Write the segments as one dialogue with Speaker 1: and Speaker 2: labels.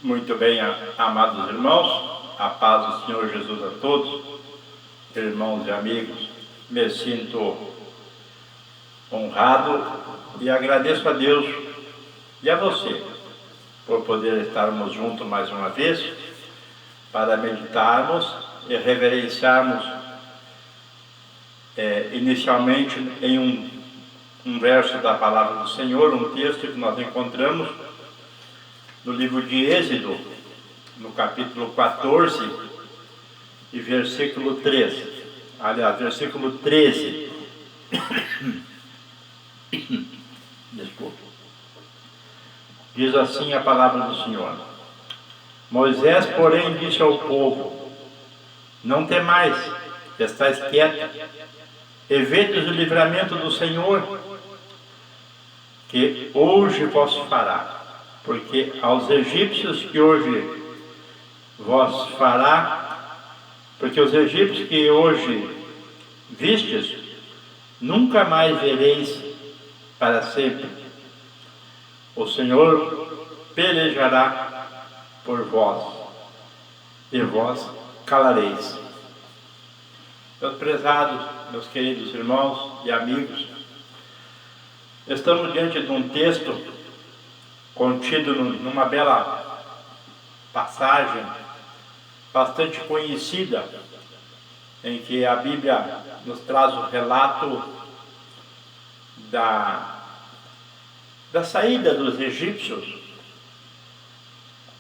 Speaker 1: Muito bem, amados irmãos, a paz do Senhor Jesus a todos, irmãos e amigos. Me sinto honrado e agradeço a Deus e a você por poder estarmos juntos mais uma vez para meditarmos e reverenciarmos inicialmente em um verso da palavra do Senhor, um texto que nós encontramos no livro de Êxodo, no capítulo 14 e versículo 13. Aliás, versículo 13. Desculpa. Diz assim a palavra do Senhor: Moisés, porém, disse ao povo: Não temais, estais quietos, e vedes o livramento do Senhor, que hoje vos fará. Porque aos egípcios que hoje vos fará, porque os egípcios que hoje vistes, nunca mais vereis para sempre. O Senhor pelejará por vós, e vós calareis. Meus prezados, meus queridos irmãos e amigos, estamos diante de um texto contido numa bela passagem bastante conhecida, em que a Bíblia nos traz o relato da saída dos egípcios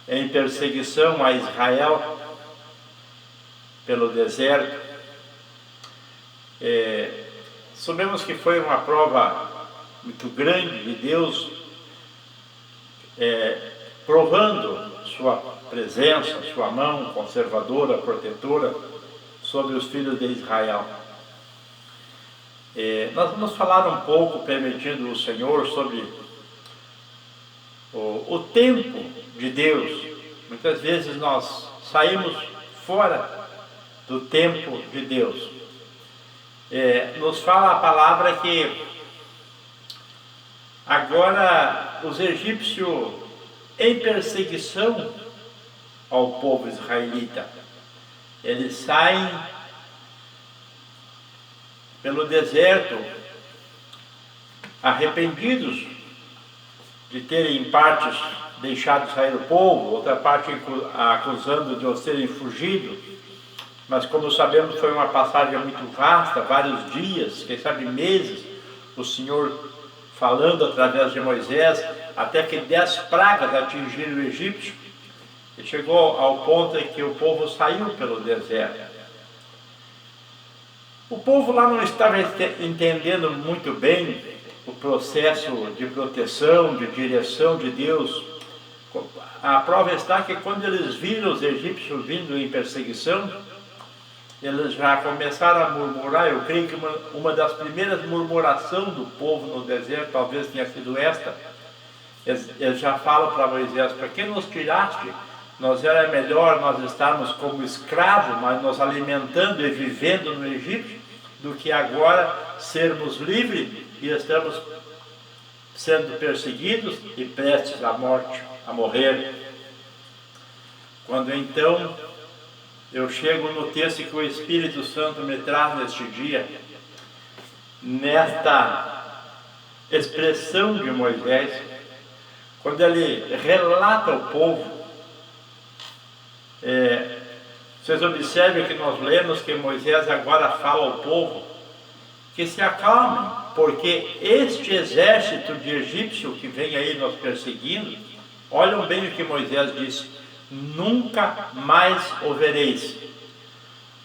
Speaker 1: em perseguição a Israel pelo deserto. Sabemos que foi uma prova muito grande de Deus, provando sua presença, sua mão conservadora, protetora sobre os filhos de Israel. Nós vamos falar um pouco, permitindo o Senhor, sobre o tempo de Deus. Muitas vezes nós saímos fora do tempo de Deus. Nos fala a palavra que agora os egípcios, em perseguição ao povo israelita, eles saem pelo deserto arrependidos de terem em partes deixado sair o povo, outra parte acusando de os terem fugido. Mas como sabemos, foi uma passagem muito vasta, vários dias, quem sabe meses, o Senhor falando através de Moisés, até que 10 pragas atingiram o egípcio, e chegou ao ponto em que o povo saiu pelo deserto. O povo lá não estava entendendo muito bem o processo de proteção, de direção de Deus. A prova está que quando eles viram os egípcios vindo em perseguição, eles já começaram a murmurar. Eu creio que uma das primeiras murmurações do povo no deserto talvez tenha sido esta. Eles já falam para Moisés: para que nos tiraste? Nós era melhor nós estarmos como escravos, mas nos alimentando e vivendo no Egito, do que agora sermos livres e estamos sendo perseguidos e prestes à morte, a morrer. Quando então eu chego no texto que o Espírito Santo me traz neste dia, nesta expressão de Moisés, quando ele relata ao povo, vocês observem que nós lemos que Moisés agora fala ao povo que se acalmem, porque este exército de egípcio que vem aí nos perseguindo, olham bem o que Moisés disse: nunca mais o vereis.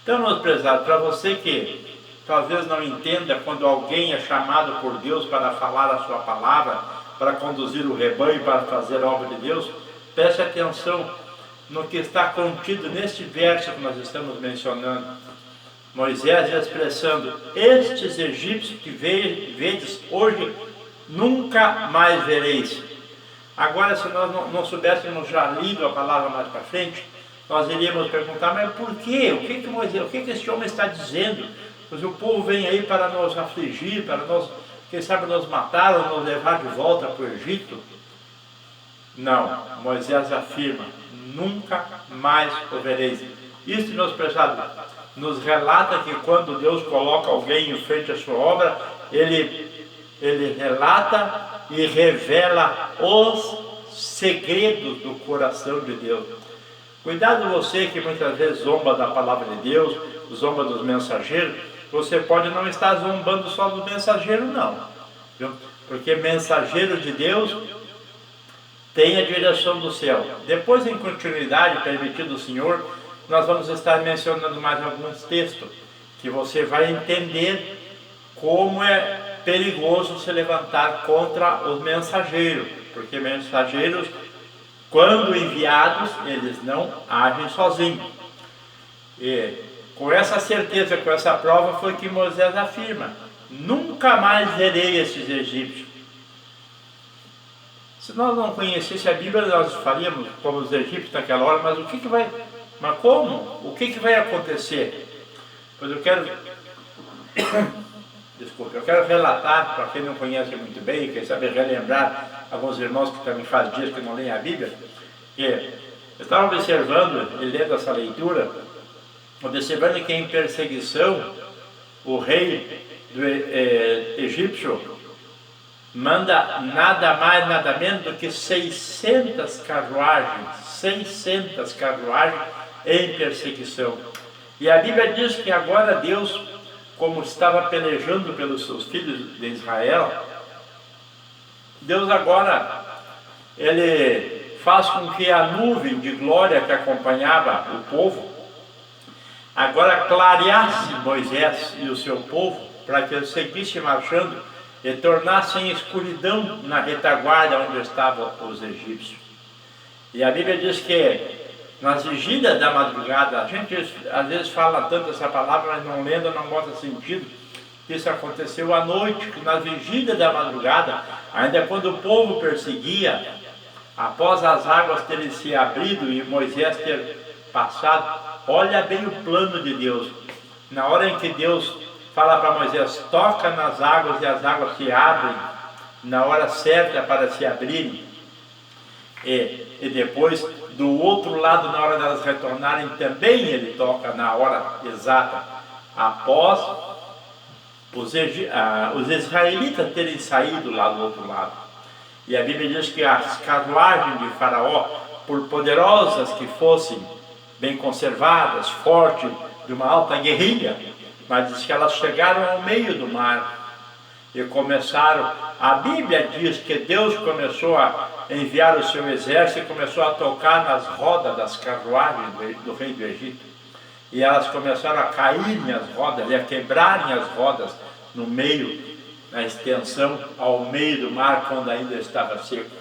Speaker 1: Então, meus prezados, para você que talvez não entenda quando alguém é chamado por Deus para falar a sua palavra, para conduzir o rebanho, para fazer a obra de Deus, preste atenção no que está contido neste verso que nós estamos mencionando. Moisés expressando: estes egípcios que vedes hoje, nunca mais vereis. Agora, se nós não soubéssemos já lido a palavra mais para frente, nós iríamos perguntar: mas por quê? O que esse homem está dizendo? Pois o povo vem aí para nos afligir, para nos, quem sabe, nos matar ou nos levar de volta para o Egito. Não, Moisés afirma: nunca mais o vereis. Isso, meus prezados, nos relata que quando Deus coloca alguém em frente à sua obra, Ele relata e revela os segredos do coração de Deus. Cuidado você que muitas vezes zomba da palavra de Deus, zomba dos mensageiros. Você pode não estar zombando só do mensageiro, não, viu? Porque mensageiro de Deus tem a direção do céu. Depois, em continuidade, permitido o Senhor, nós vamos estar mencionando mais alguns textos, que você vai entender como é perigoso se levantar contra os mensageiros, porque mensageiros, quando enviados, eles não agem sozinhos. E com essa certeza, com essa prova, foi que Moisés afirma: nunca mais verei esses egípcios. Se nós não conhecêssemos a Bíblia, nós faríamos como os egípcios naquela hora, mas o que vai... Mas como? O que vai acontecer? Pois eu quero... Desculpe, eu quero relatar, para quem não conhece muito bem, quer saber relembrar alguns irmãos que também faz dias que não leem a Bíblia, que eu estava observando e lendo essa leitura, observando que em perseguição, o rei do egípcio manda nada mais, nada menos do que 600 carruagens em perseguição. E a Bíblia diz que agora Deus, como estava pelejando pelos seus filhos de Israel, Deus agora, Ele faz com que a nuvem de glória que acompanhava o povo, agora clareasse Moisés e o seu povo, para que eles seguissem marchando e tornassem escuridão na retaguarda onde estavam os egípcios. E a Bíblia diz que nas vigílias da madrugada, a gente às vezes fala tanto essa palavra, mas não lendo, não bota sentido. Isso aconteceu à noite, que nas vigílias da madrugada, ainda quando o povo perseguia, após as águas terem se abrido e Moisés ter passado, olha bem o plano de Deus. Na hora em que Deus fala para Moisés: toca nas águas e as águas se abrem na hora certa para se abrirem. E depois, do outro lado, na hora delas retornarem, também ele toca na hora exata, após os israelitas terem saído lá do outro lado. E a Bíblia diz que as carruagens de Faraó, por poderosas que fossem, bem conservadas, fortes, de uma alta guerrilha, mas diz que elas chegaram ao meio do mar e começaram. A Bíblia diz que Deus começou a enviar o seu exército e começou a tocar nas rodas das carruagens do rei do Egito. E elas começaram a caírem as rodas e a quebrarem as rodas no meio, na extensão, ao meio do mar, quando ainda estava seco.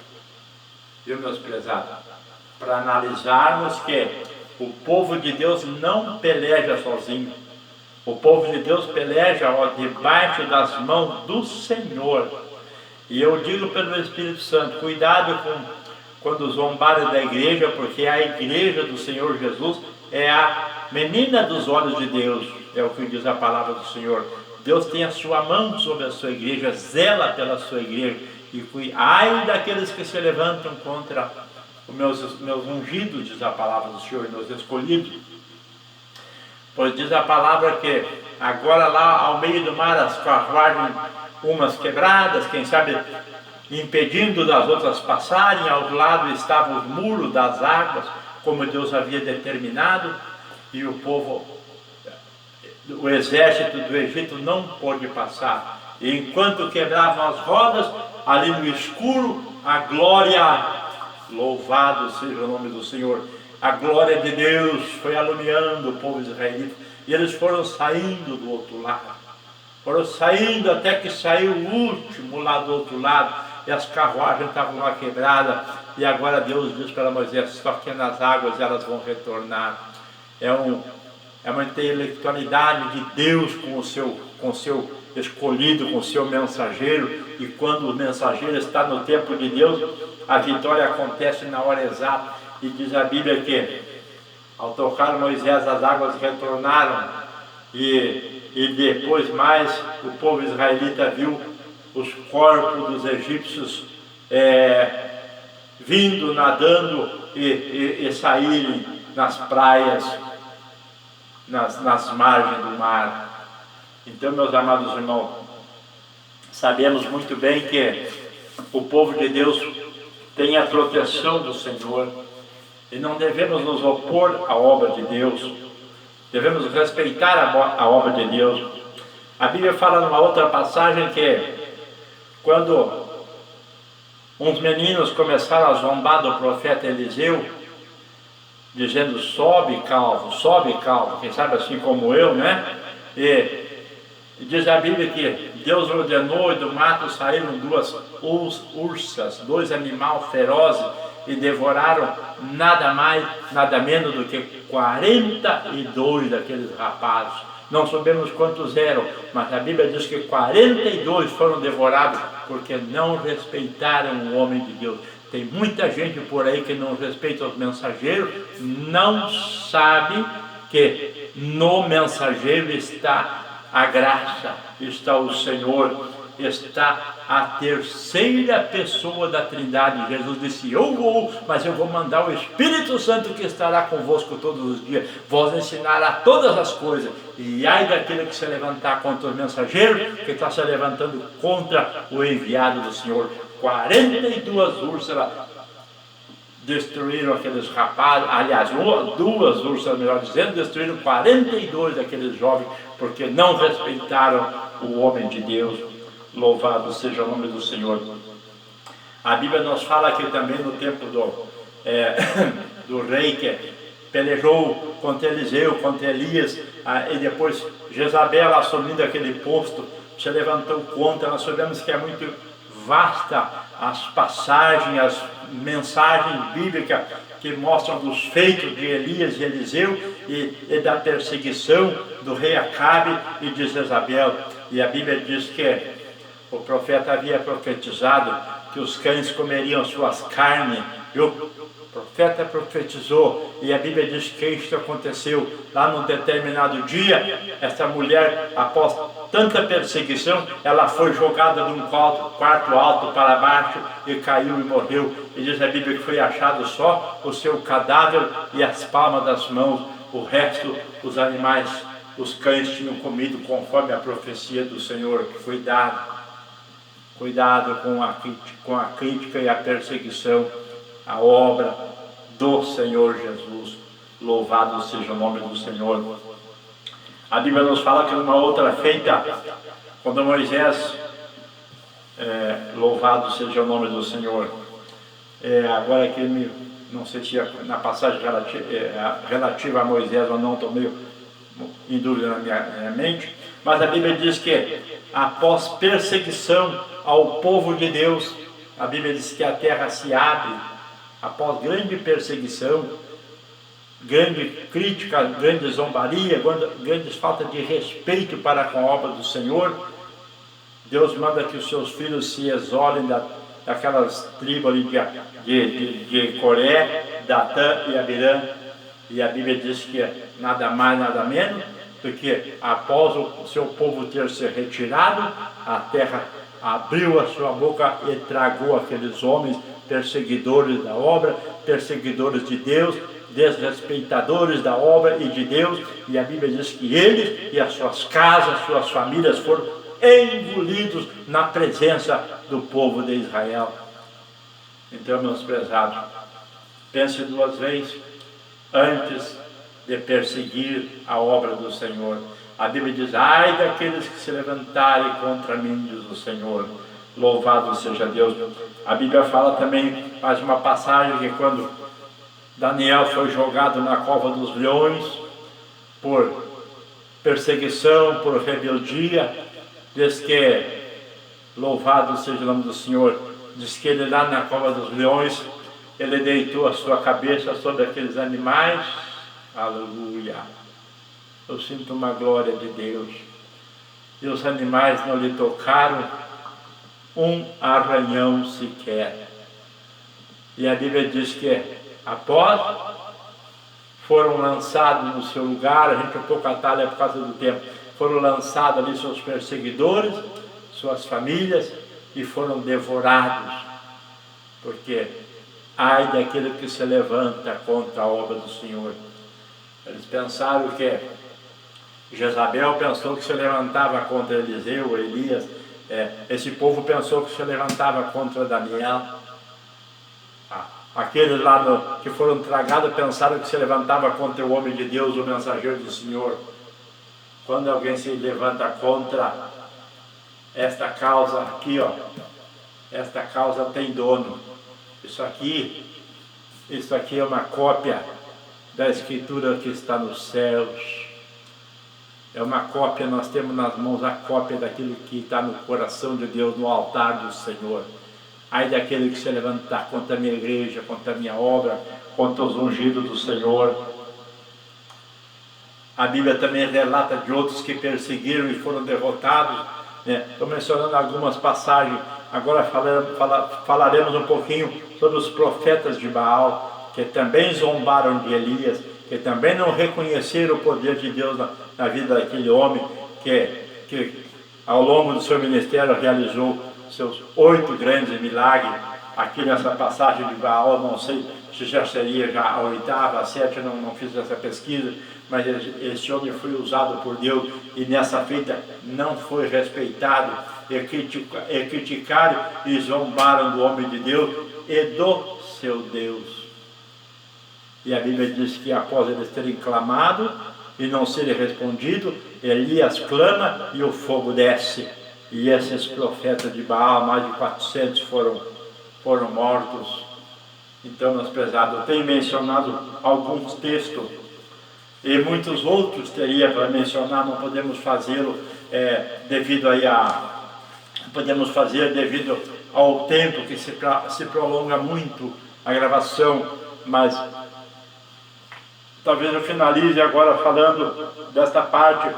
Speaker 1: Viu, meus prezados? Para analisarmos que o povo de Deus não peleja sozinho. O povo de Deus peleja debaixo das mãos do Senhor. E eu digo pelo Espírito Santo, cuidado quando zombarem da igreja, porque a igreja do Senhor Jesus é a menina dos olhos de Deus, é o que diz a palavra do Senhor. Deus tem a sua mão sobre a sua igreja, zela pela sua igreja, e ai daqueles que se levantam contra os meus ungidos, diz a palavra do Senhor, meus escolhidos. Pois diz a palavra que agora lá ao meio do mar as carruagens, umas quebradas, quem sabe impedindo das outras passarem, ao lado estavam os muros das águas, como Deus havia determinado, e o povo, o exército do Egito não pôde passar. E enquanto quebravam as rodas, ali no escuro, a glória, louvado seja o nome do Senhor, a glória de Deus foi alumiando o povo israelita, e eles foram saindo do outro lado. Foram saindo até que saiu o último lá do outro lado, e as carruagens estavam lá quebradas, e agora Deus diz para Moisés: toque nas águas e elas vão retornar. É uma intelectualidade de Deus com o seu escolhido, com o seu mensageiro, e quando o mensageiro está no tempo de Deus, a vitória acontece na hora exata. E diz a Bíblia que ao tocar Moisés as águas retornaram, e depois mais o povo israelita viu os corpos dos egípcios vindo, nadando e saírem nas praias, nas margens do mar. Então, meus amados irmãos, sabemos muito bem que o povo de Deus tem a proteção do Senhor e não devemos nos opor à obra de Deus, devemos respeitar a obra de Deus. A Bíblia fala numa outra passagem que quando uns meninos começaram a zombar do profeta Eliseu, dizendo: sobe calvo, quem sabe assim como eu, né? E diz a Bíblia que Deus ordenou e do mato saíram duas ursas, dois animais ferozes, e devoraram nada mais, nada menos do que 42 daqueles rapazes. Não sabemos quantos eram, mas a Bíblia diz que 42 foram devorados porque não respeitaram o homem de Deus. Tem muita gente por aí que não respeita os mensageiros, não sabe que no mensageiro está a graça, está o Senhor, está a terceira pessoa da Trindade. Jesus disse: eu vou, mas eu vou mandar o Espírito Santo que estará convosco todos os dias, vos ensinará todas as coisas. E ai daquele que se levantar contra os mensageiros, que está se levantando contra o enviado do Senhor. 42 ursas destruíram aqueles rapazes, aliás, duas ursas, melhor dizendo, destruíram 42 daqueles jovens, porque não respeitaram o homem de Deus. Louvado seja o nome do Senhor. A Bíblia nos fala que também no tempo do rei que pelejou contra Eliseu, contra Elias, e depois Jezabel assumindo aquele posto, se levantou contra. Nós sabemos que é muito vasta as passagens, as mensagens bíblicas que mostram dos feitos de Elias e Eliseu e da perseguição do rei Acabe e de Jezabel. E a Bíblia diz que o profeta havia profetizado que os cães comeriam suas carnes, e o profeta profetizou, e a Bíblia diz que isto aconteceu lá num determinado dia. Essa mulher, após tanta perseguição, ela foi jogada de um quarto alto para baixo e caiu e morreu. E diz a Bíblia que foi achado só o seu cadáver e as palmas das mãos. O resto, os animais, os cães tinham comido conforme a profecia do Senhor. Cuidado com a crítica e a perseguição à obra do Senhor Jesus. Louvado seja o nome do Senhor. A Bíblia nos fala que numa outra feita, quando Moisés, louvado seja o nome do Senhor, agora que não sei se na passagem relativa a Moisés ou não, estou meio em dúvida na minha mente, mas a Bíblia diz que após perseguição ao povo de Deus, a Bíblia diz que a terra se abre, após grande perseguição, grande crítica, grande zombaria, grandes faltas de respeito para com a obra do Senhor. Deus manda que os seus filhos se isolem daquelas tribos ali de Coré, Datã e Abirã. E a Bíblia diz que nada mais, nada menos, porque após o seu povo ter se retirado, a terra abriu a sua boca e tragou aqueles homens perseguidores da obra, perseguidores de Deus, desrespeitadores da obra e de Deus. E a Bíblia diz que eles e as suas casas, suas famílias foram engolidos na presença do povo de Israel. Então, meus prezados, pense duas vezes antes de perseguir a obra do Senhor. A Bíblia diz: ai daqueles que se levantarem contra mim, diz o Senhor. Louvado seja Deus. A Bíblia fala também, mais uma passagem, que quando Daniel foi jogado na cova dos leões por perseguição, por rebeldia, diz que, louvado seja o nome do Senhor, diz que ele lá na cova dos leões, ele deitou a sua cabeça sobre aqueles animais. Aleluia! Eu sinto uma glória de Deus. E os animais não lhe tocaram um arranhão sequer. E a Bíblia diz que após foram lançados no seu lugar, a gente um pouco atalha por causa do tempo, foram lançados ali seus perseguidores, suas famílias, e foram devorados, porque ai daquele que se levanta contra a obra do Senhor. Eles pensaram que Jezabel pensou que se levantava contra Eliseu, Elias. Esse povo pensou que se levantava contra Daniel. Aqueles lá que foram tragados pensaram que se levantava contra o homem de Deus, o mensageiro do Senhor. Quando alguém se levanta contra esta causa aqui, ó, esta causa tem dono. Isso aqui é uma cópia da Escritura que está nos céus. É uma cópia, nós temos nas mãos a cópia daquilo que está no coração de Deus, no altar do Senhor. Ai daquele que se levantar contra a minha igreja, contra a minha obra, contra os ungidos do Senhor. A Bíblia também relata de outros que perseguiram e foram derrotados. Estou mencionando algumas passagens. Agora falaremos um pouquinho sobre os profetas de Baal, que também zombaram de Elias, que também não reconheceram o poder de Deus na vida daquele homem, que ao longo do seu ministério realizou seus 8 grandes milagres. Aqui nessa passagem de Baal, não sei se já seria já a 8ª, a 7ª, não fiz essa pesquisa, mas esse homem foi usado por Deus e nessa feita não foi respeitado, e criticaram e zombaram do homem de Deus e do seu Deus. E a Bíblia diz que após eles terem clamado e não serem respondido, Elias clama e o fogo desce. E esses profetas de Baal, mais de 400 foram mortos. Então, meus prezados, eu tenho mencionado alguns textos e muitos outros teria para mencionar, não podemos fazê-lo devido ao tempo que se prolonga muito a gravação, mas talvez eu finalize agora falando desta parte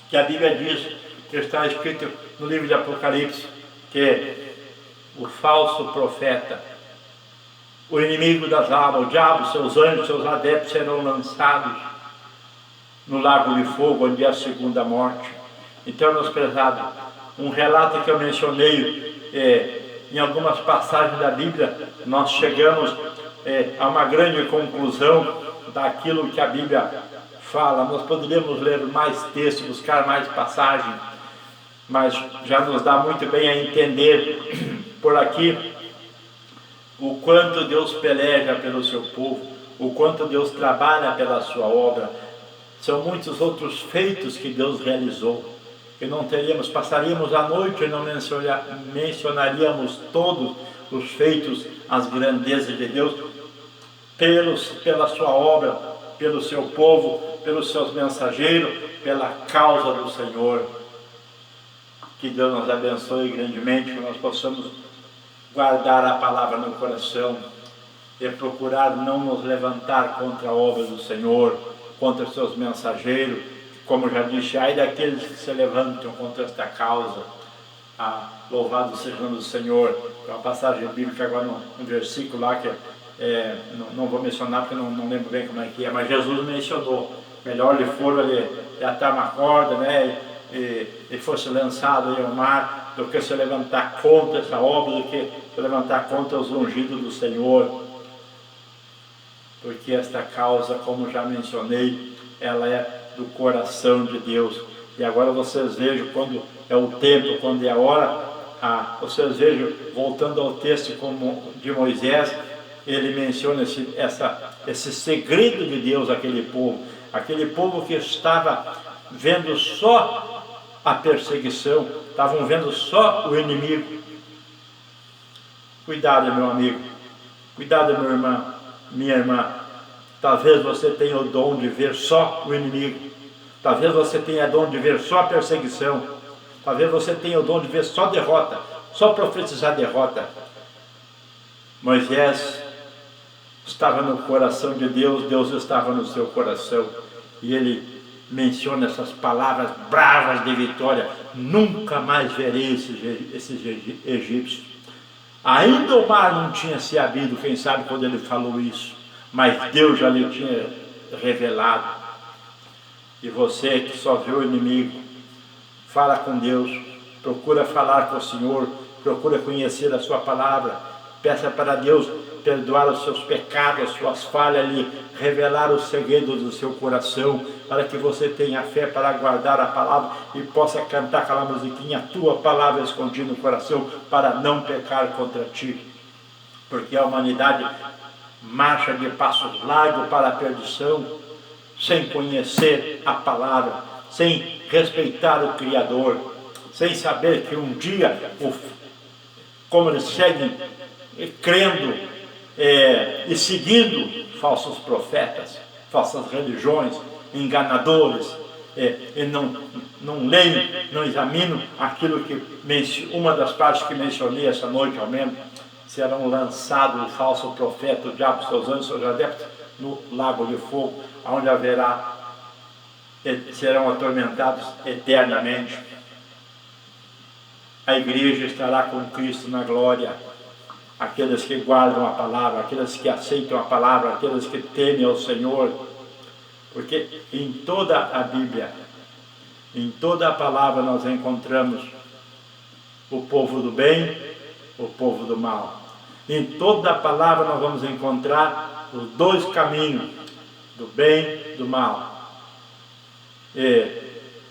Speaker 1: que a Bíblia diz, que está escrito no livro de Apocalipse, que o falso profeta, o inimigo das almas, o diabo, seus anjos, seus adeptos serão lançados no lago de fogo, onde é a segunda morte. Então, meus prezados, um relato que eu mencionei em algumas passagens da Bíblia, nós chegamos a uma grande conclusão daquilo que a Bíblia fala. Nós poderíamos ler mais textos, buscar mais passagens, mas já nos dá muito bem a entender por aqui o quanto Deus peleja pelo seu povo, o quanto Deus trabalha pela sua obra. São muitos outros feitos que Deus realizou, que não passaríamos a noite e não mencionaríamos todos os feitos, as grandezas de Deus, pela sua obra, pelo seu povo, pelos seus mensageiros, pela causa do Senhor. Que Deus nos abençoe grandemente, que nós possamos guardar a palavra no coração e procurar não nos levantar contra a obra do Senhor, contra os seus mensageiros, como já disse, ai daqueles que se levantam contra esta causa. Louvado seja o nome do Senhor. Tem uma passagem bíblica agora no versículo lá que não vou mencionar porque não lembro bem como é que é, mas Jesus mencionou, melhor lhe for ele atar uma corda, né, e fosse lançado ao mar, do que se levantar contra essa obra, do que se levantar contra os ungidos do Senhor. Porque esta causa, como já mencionei, ela é do coração de Deus. E agora vocês vejam, quando é o tempo, quando é a hora, vocês vejam, voltando ao texto de Moisés, ele menciona esse segredo de Deus àquele povo que estava vendo só a perseguição, estavam vendo só o inimigo. Cuidado, meu amigo, cuidado, meu irmão, minha irmã. Talvez você tenha o dom de ver só o inimigo, talvez você tenha o dom de ver só a perseguição, talvez você tenha o dom de ver só derrota, só profetizar derrota. Moisés estava no coração de Deus, Deus estava no seu coração, e ele menciona essas palavras bravas de vitória: nunca mais verei esses egípcios. Ainda o mar não tinha se abrido, quem sabe quando ele falou isso, mas Deus já lhe tinha revelado. E você que só vê o inimigo, fala com Deus, procura falar com o Senhor, procura conhecer a sua palavra, peça para Deus perdoar os seus pecados, as suas falhas, lhe revelar os segredos do seu coração, para que você tenha fé para guardar a palavra e possa cantar aquela musiquinha, tua palavra escondida no coração, para não pecar contra ti. Porque a humanidade marcha de passos largos para a perdição, sem conhecer a palavra, sem respeitar o Criador, sem saber que um dia, como eles seguem, crendo e seguindo falsos profetas, falsas religiões, enganadores, e não leem, não examinam aquilo que, uma das partes que mencionei essa noite ao menos, serão lançados o falso profeta, o diabo, seus anjos, seus adeptos, no lago de fogo, onde serão atormentados eternamente. A igreja estará com Cristo na glória. Aqueles que guardam a palavra, aqueles que aceitam a palavra, aqueles que temem ao Senhor. Porque em toda a Bíblia, em toda a palavra nós encontramos o povo do bem, o povo do mal. Em toda a palavra nós vamos encontrar os dois caminhos, do bem e do mal. E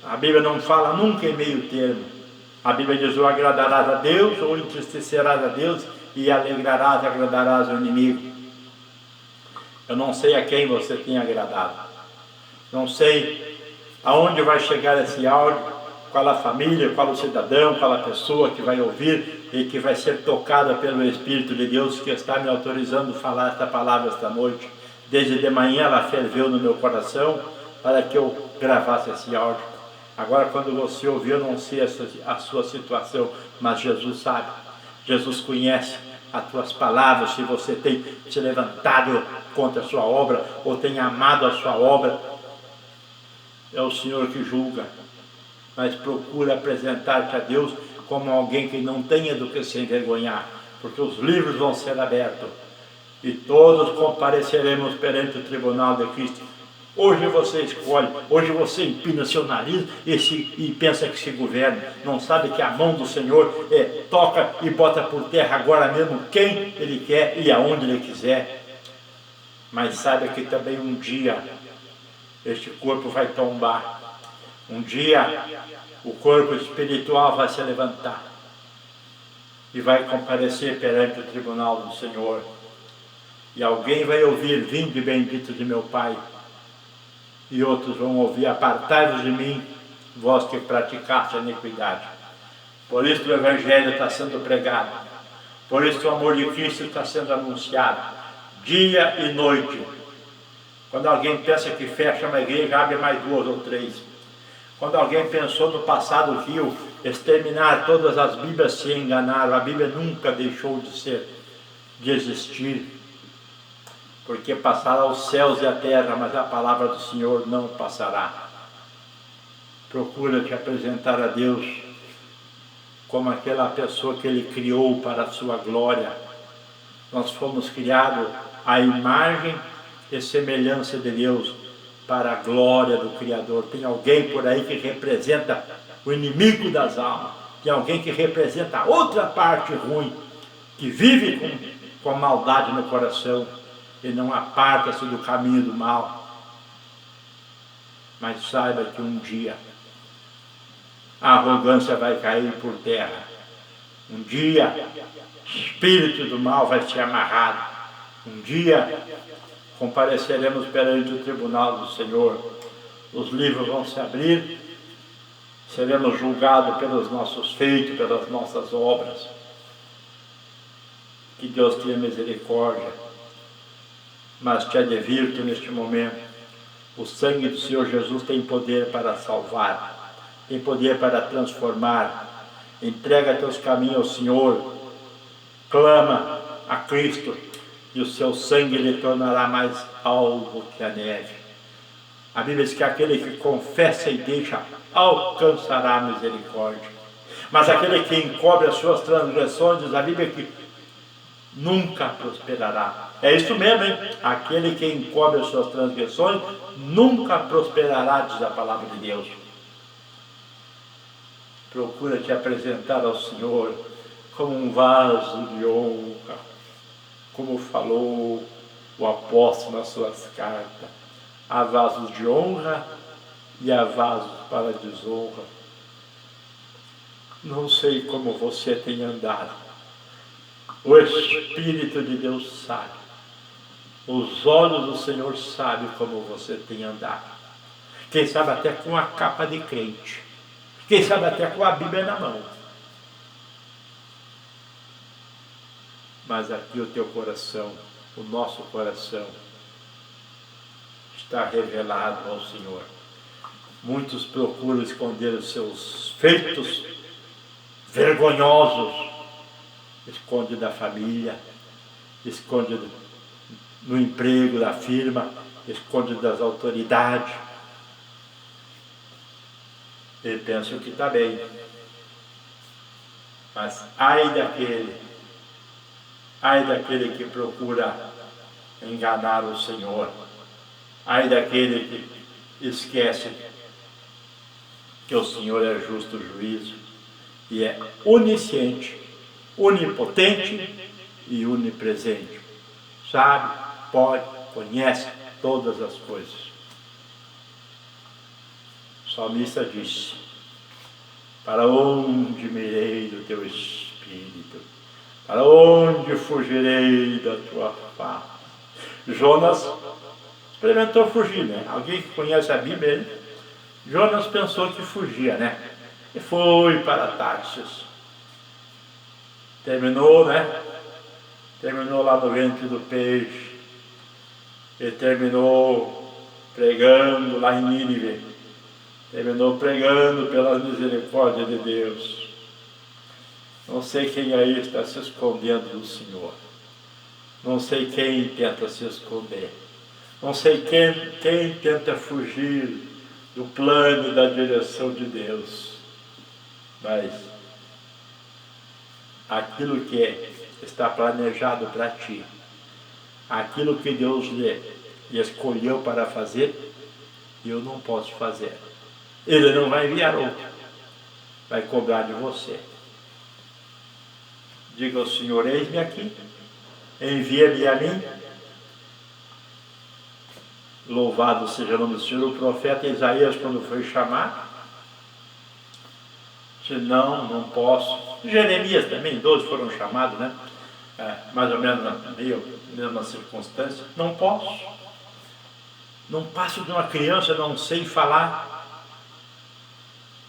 Speaker 1: a Bíblia não fala nunca em meio termo. A Bíblia diz, ou agradarás a Deus, ou entristecerás a Deus, e alegrarás e agradarás o inimigo. Eu não sei a quem você tem agradado. Não sei aonde vai chegar esse áudio, qual a família, qual o cidadão, qual a pessoa que vai ouvir e que vai ser tocada pelo Espírito de Deus que está me autorizando a falar esta palavra esta noite. Desde de manhã ela ferveu no meu coração para que eu gravasse esse áudio. Agora, quando você ouvir, eu não sei a sua situação, mas Jesus sabe. Jesus conhece as tuas palavras, se você tem se levantado contra a sua obra, ou tem amado a sua obra. É o Senhor que julga. Mas procura apresentar-te a Deus como alguém que não tenha do que se envergonhar, porque os livros vão ser abertos, e todos compareceremos perante o tribunal de Cristo. Hoje você escolhe, hoje você empina seu nariz e pensa que se governa, não sabe que a mão do Senhor toca e bota por terra agora mesmo quem Ele quer e aonde Ele quiser. Mas saiba que também um dia este corpo vai tombar, um dia o corpo espiritual vai se levantar e vai comparecer perante o tribunal do Senhor. E alguém vai ouvir, vinde bendito de meu Pai. E outros vão ouvir, apartai-vos de mim, vós que praticaste a iniquidade. Por isso o Evangelho está sendo pregado. Por isso o amor de Cristo está sendo anunciado. Dia e noite. Quando alguém pensa que fecha uma igreja, abre mais 2 ou 3. Quando alguém pensou no passado que ia exterminar todas as Bíblias, se enganaram. A Bíblia nunca deixou de existir. Porque passará os céus e a terra, mas a palavra do Senhor não passará. Procura te apresentar a Deus como aquela pessoa que Ele criou para a sua glória. Nós fomos criados à imagem e semelhança de Deus para a glória do Criador. Tem alguém por aí que representa o inimigo das almas. Tem alguém que representa a outra parte ruim, que vive com a maldade no coração. E não aparta-se do caminho do mal. Mas saiba que um dia a arrogância vai cair por terra. Um dia o espírito do mal vai ser amarrado. Um dia compareceremos perante o tribunal do Senhor. Os livros vão se abrir. Seremos julgados pelos nossos feitos, pelas nossas obras. Que Deus tenha misericórdia. Mas te advirto neste momento, o sangue do Senhor Jesus tem poder para salvar, tem poder para transformar. Entrega teus caminhos ao Senhor, clama a Cristo, e o seu sangue lhe tornará mais alvo que a neve. A Bíblia diz que aquele que confessa e deixa, alcançará a misericórdia. Mas aquele que encobre as suas transgressões, diz a Bíblia que nunca prosperará. É isso mesmo, hein? Aquele que encobre as suas transgressões nunca prosperará, diz a palavra de Deus. Procura te apresentar ao Senhor como um vaso de honra, como falou o apóstolo nas suas cartas, há vasos de honra e há vasos para desonra. Não sei como você tem andado. O Espírito de Deus sabe. Os olhos do Senhor sabem como você tem andado. Quem sabe até com a capa de crente. Quem sabe até com a Bíblia na mão. Mas aqui o teu coração, o nosso coração, está revelado ao Senhor. Muitos procuram esconder os seus feitos vergonhosos. Esconde da família, esconde no emprego da firma, esconde das autoridades. Ele pensa que está bem. Mas ai daquele que procura enganar o Senhor. Ai daquele que esquece que o Senhor é justo juízo e é onisciente, onipotente e onipresente. Sabe, pode, conhece todas as coisas. O salmista disse: para onde me irei do teu Espírito? Para onde fugirei da tua face? Jonas experimentou fugir, né? Alguém que conhece a Bíblia, Jonas pensou que fugia, né? E foi para Tarsis. Terminou, né? Terminou lá no ventre do peixe. Ele terminou pregando lá em Nínive. Terminou pregando pela misericórdia de Deus. Não sei quem aí está se escondendo do Senhor. Não sei quem tenta se esconder. Não sei quem tenta fugir do plano e da direção de Deus. Mas aquilo que está planejado para ti, aquilo que Deus lhe escolheu para fazer, eu não posso fazer. Ele não vai enviar outro, vai cobrar de você. Diga ao Senhor: eis-me aqui, envia-me a mim. Louvado seja o nome do Senhor. O profeta Isaías, quando foi chamado, disse: não posso. Jeremias também, 12 foram chamados, né? Mais ou menos na mesma circunstância. Não posso. Não passo de uma criança, não sei falar.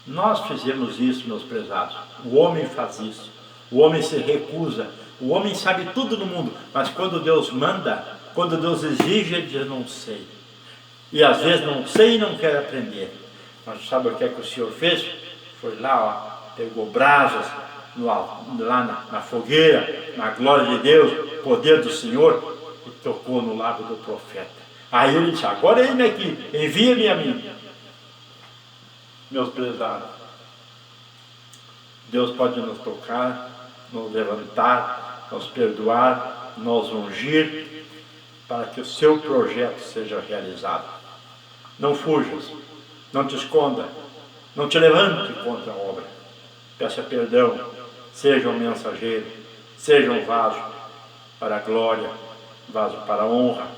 Speaker 1: Nós fizemos isso, meus prezados. O homem faz isso. O homem se recusa. O homem sabe tudo no mundo, mas quando Deus manda, quando Deus exige, ele diz: não sei. E às vezes não sei e não quer aprender. Mas sabe o que é que o Senhor fez? Foi lá, pegou brasas lá na fogueira, na glória de Deus, poder do Senhor, e tocou no lábio do profeta. Aí ele disse: agora ele aqui, envia-me a mim. Meus prezados, Deus pode nos tocar, nos levantar, nos perdoar, nos ungir, para que o seu projeto seja realizado. Não fujas, não te esconda, não te levante contra a obra. Peça perdão, seja um mensageiro, seja um vaso para a glória, vaso para a honra,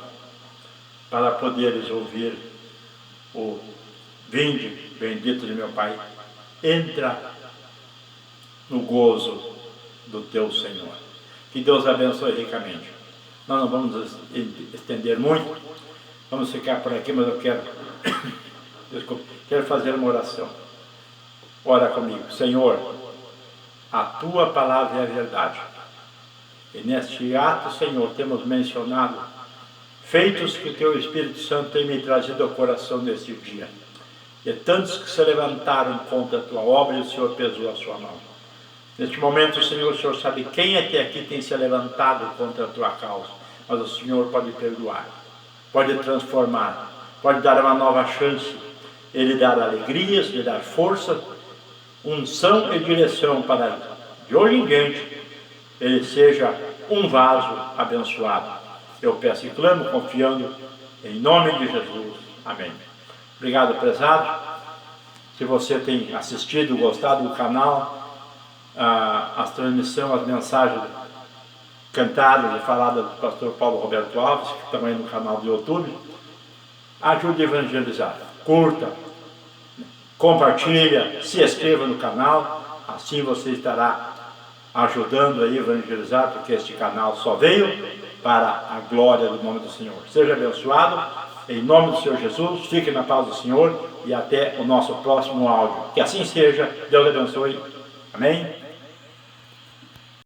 Speaker 1: para poderes ouvir o: vinde, bendito de meu Pai, entra no gozo do teu Senhor. Que Deus abençoe ricamente. Nós não vamos estender muito, vamos ficar por aqui, mas eu quero fazer uma oração. Ora comigo. Senhor, a tua palavra é a verdade. E neste ato, Senhor, temos mencionado feitos que o teu Espírito Santo tem me trazido ao coração neste dia. E tantos que se levantaram contra a tua obra e o Senhor pesou a sua mão. Neste momento, Senhor, o Senhor sabe quem até aqui tem se levantado contra a tua causa. Mas o Senhor pode perdoar, pode transformar, pode dar uma nova chance. Ele dar alegrias, lhe dar força, unção e direção para, de hoje em diante, ele seja um vaso abençoado. Eu peço e clamo, confiando em nome de Jesus. Amém. Obrigado, prezado. Se você tem assistido, gostado do canal, as transmissões, as mensagens cantadas e faladas do pastor Paulo Roberto Alves, que também no canal do YouTube. Ajude a evangelizar. Curta, compartilha, se inscreva no canal, assim você estará ajudando a evangelizar, porque este canal só veio para a glória do nome do Senhor. Seja abençoado, em nome do Senhor Jesus, fique na paz do Senhor e até o nosso próximo áudio. Que assim seja, Deus abençoe. Amém?